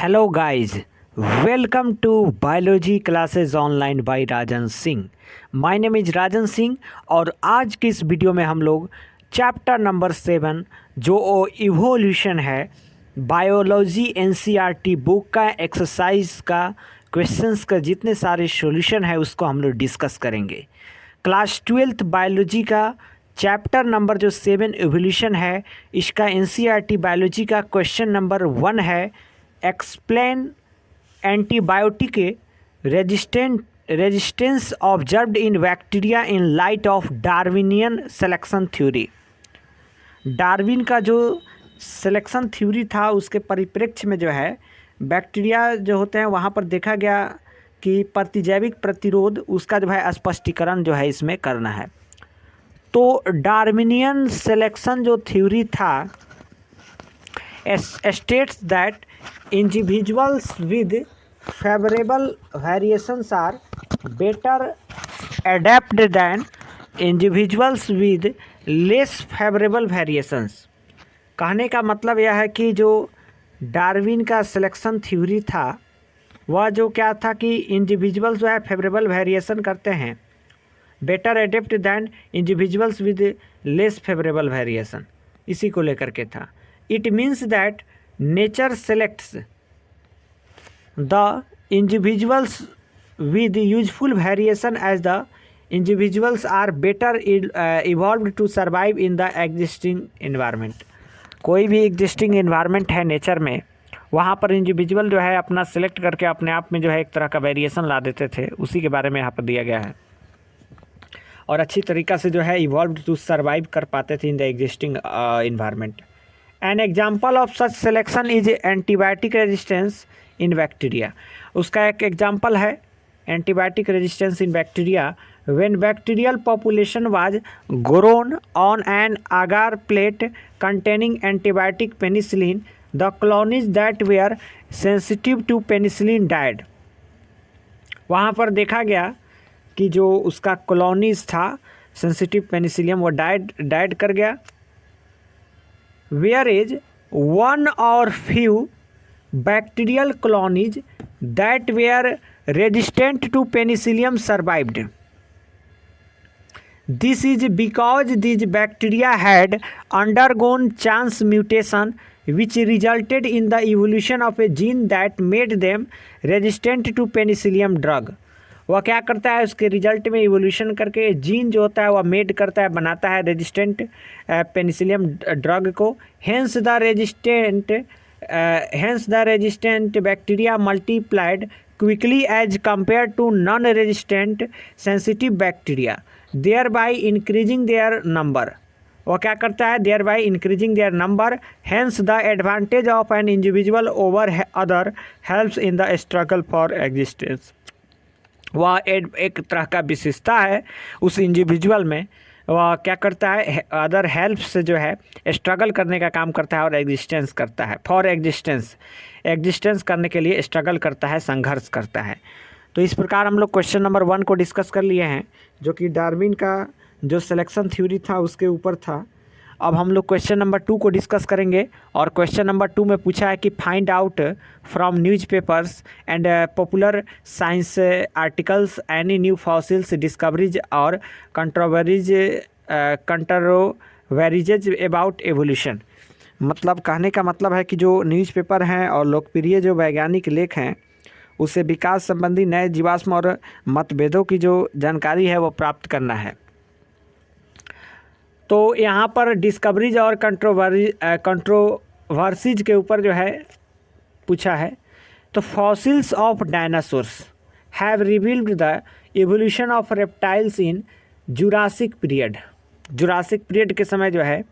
Hello guys, welcome to biology classes online by Rajan Singh. My name is Rajan Singh और आज की इस वीडियो में हम लोग चैप्टर नंबर 7 जो इवोल्यूशन है, बायोलॉजी एनसीईआरटी बुक का एक्सरसाइज का क्वेश्चंस का जितने सारे सॉल्यूशन है उसको हम लोग डिस्कस करेंगे। क्लास 12th बायोलॉजी का चैप्टर नंबर जो 7 इवोल्यूशन है, इसका एनसीईआरटी बायोलॉजी का क्वेश्चन नंबर 1 है, explain antibiotic resistance observed in bacteria in light of Darwinian selection theory. Darwin का जो सिलेक्शन थ्योरी था उसके परिप्रेक्ष्य में जो है बैक्टीरिया जो होते हैं वहाँ पर देखा गया कि प्रतिजैविक प्रतिरोध उसका जो है स्पष्टीकरण जो है इसमें करना है। तो डार्विनियन सिलेक्शन जो थ्योरी था states that individuals with favorable variations are better adapted than individuals with less favorable variations। कहने का मतलब यह है कि जो डार्विन का सिलेक्शन थ्योरी था वह जो क्या था कि इंडिविजुअल्स जो है फेवरेबल वेरिएशन करते हैं, better adapt than individuals with less favourable variation, इसी को लेकर के था। It means that nature selects the individuals with useful variation as the individuals are better evolved to survive in the existing environment। कोई भी existing environment है nature में, वहाँ पर इंडिविजुअल जो है अपना सेलेक्ट करके अपने आप में जो है एक तरह का वेरिएशन ला देते थे, उसी के बारे में यहाँ पर दिया गया है। और अच्छी तरीक़ा से जो है इवॉल्व टू सर्वाइव कर पाते थे in the existing environment. An example of such selection is antibiotic resistance in bacteria। उसका एक एग्जाम्पल है antibiotic resistance in bacteria। When bacterial population was grown on an agar plate containing antibiotic penicillin, the colonies that were sensitive to penicillin died। वहाँ पर देखा गया कि जो उसका कॉलोनीज था सेंसिटिव पेनिसिलियम वो डाइड कर गया। Whereas one or few bacterial colonies that were resistant to penicillium survived। This is because these bacteria had undergone chance mutation which resulted in the evolution of a gene that made them resistant to penicillium drug। वह क्या करता है, उसके result में evolution करके gene जो होता है वह मेड करता है, बनाता है रेजिस्टेंट पेनिसिलियम ड्रग को। Hence the resistant bacteria multiplied quickly as compared to non resistant sensitive bacteria, thereby increasing their number. वह क्या करता है, thereby increasing their number. Hence the advantage of an individual over other helps in the struggle for existence. वह एक तरह का विशेषता है उस इंडिविजुअल में, वह क्या करता है, अदर हेल्प से जो है स्ट्रगल करने का काम करता है और एग्जिस्टेंस करता है। फॉर एग्जिस्टेंस करने के लिए स्ट्रगल करता है, संघर्ष करता है। तो इस प्रकार हम लोग क्वेश्चन नंबर 1 को डिस्कस कर लिए हैं जो कि डार्विन का जो सिलेक्शन थ्योरी था उसके ऊपर था। अब हम लोग क्वेश्चन नंबर 2 को डिस्कस करेंगे और क्वेश्चन नंबर 2 में पूछा है कि find out from newspapers and popular science articles any new fossils discoveries और कंट्रोवेरीज अबाउट एवोल्यूशन। मतलब कहने का मतलब है कि जो न्यूज़पेपर हैं और लोकप्रिय जो वैज्ञानिक लेख हैं उससे विकास संबंधी नए जीवाश्म और मतभेदों की जो जानकारी है वो प्राप्त करना है। तो यहाँ पर डिस्कवरीज और कंट्रोवर्सीज के ऊपर जो है पूछा है। तो fossils of dinosaurs have revealed the evolution of reptiles in Jurassic period. Jurassic period के समय जो है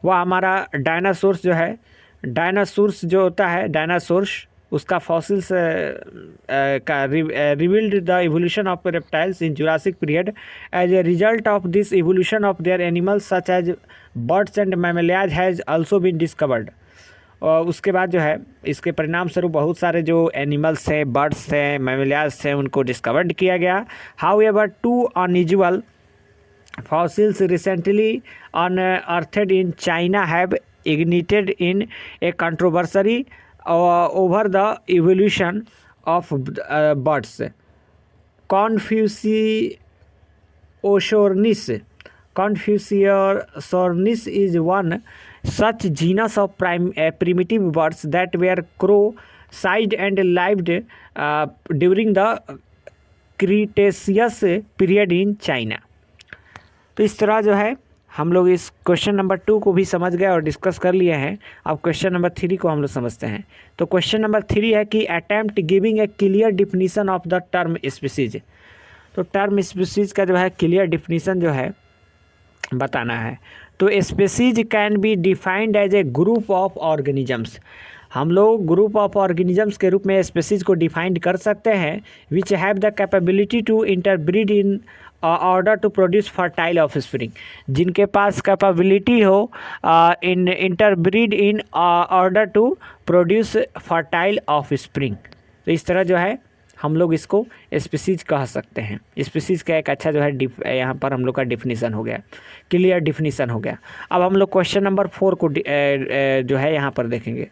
वह हमारा डायनासोर्स जो है, डायनासोर्स जो होता है डायनासोर्स, उसका फॉसिल्स का revealed the evolution of reptiles in Jurassic period. As a result of this evolution of their animals such as birds and mammalias has also been discovered. और उसके बाद जो है इसके परिणाम स्वरूप बहुत सारे जो एनिमल्स हैं, बर्ड्स हैं, मैमलियाज हैं, उनको डिस्कवर्ड किया गया। However two unusual fossils recently unearthed in China have ignited in a controversy over the evolution of birds. Confuciornis is one such genus of primitive birds that were crow-sized and lived during the Cretaceous period in China। तो इस तरह जो है हम लोग इस question number 2 को भी समझ गए और डिस्कस कर लिए हैं। अब क्वेश्चन नंबर 3 को हम लोग समझते हैं। तो क्वेश्चन नंबर 3 है कि attempt giving a clear definition of the term species. तो टर्म स्पीसीज का जो है क्लियर डिफिनीशन जो है बताना है। तो species can be defined as a group of organisms. हम लोग ग्रुप ऑफ ऑर्गेनिजम्स के रूप में स्पीसीज को डिफाइंड कर सकते हैं which have the capability to interbreed in order to produce fertile offspring. जिनके पास कैपेबिलिटी हो in interbreed in order to produce fertile offspring. तो इस तरह जो है हम लोग इसको स्पीसीज कह सकते हैं। स्पीसीज का एक अच्छा जो है यहाँ पर हम लोग का डिफिनीसन हो गया, क्लियर डिफिनीसन हो गया। अब हम लोग क्वेश्चन नंबर 4 को जो है यहाँ पर देखेंगे।